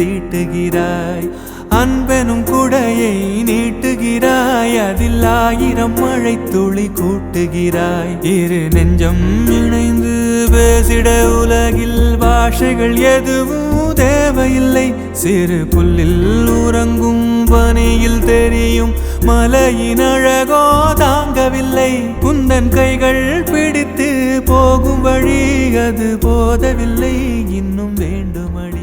தீட்டுகிறாய். அன்பெனும் குடையை நீட்டுகிறாய், அதில் 1000 மழை துளி கூட்டுகிறாய். இரு நெஞ்சம் இணைந்து பேசிட உலகில் பாஷைகள் எதுவும் தேவையில்லை. சிறு புல்லில் உறங்கும் பனியில் தெரியும் மலையின் அழகோ தாங்கவில்லை. குந்தன் கைகள் பிடித்து போகும் வழி அது போதவில்லை, இன்னும் வேண்டுமடி.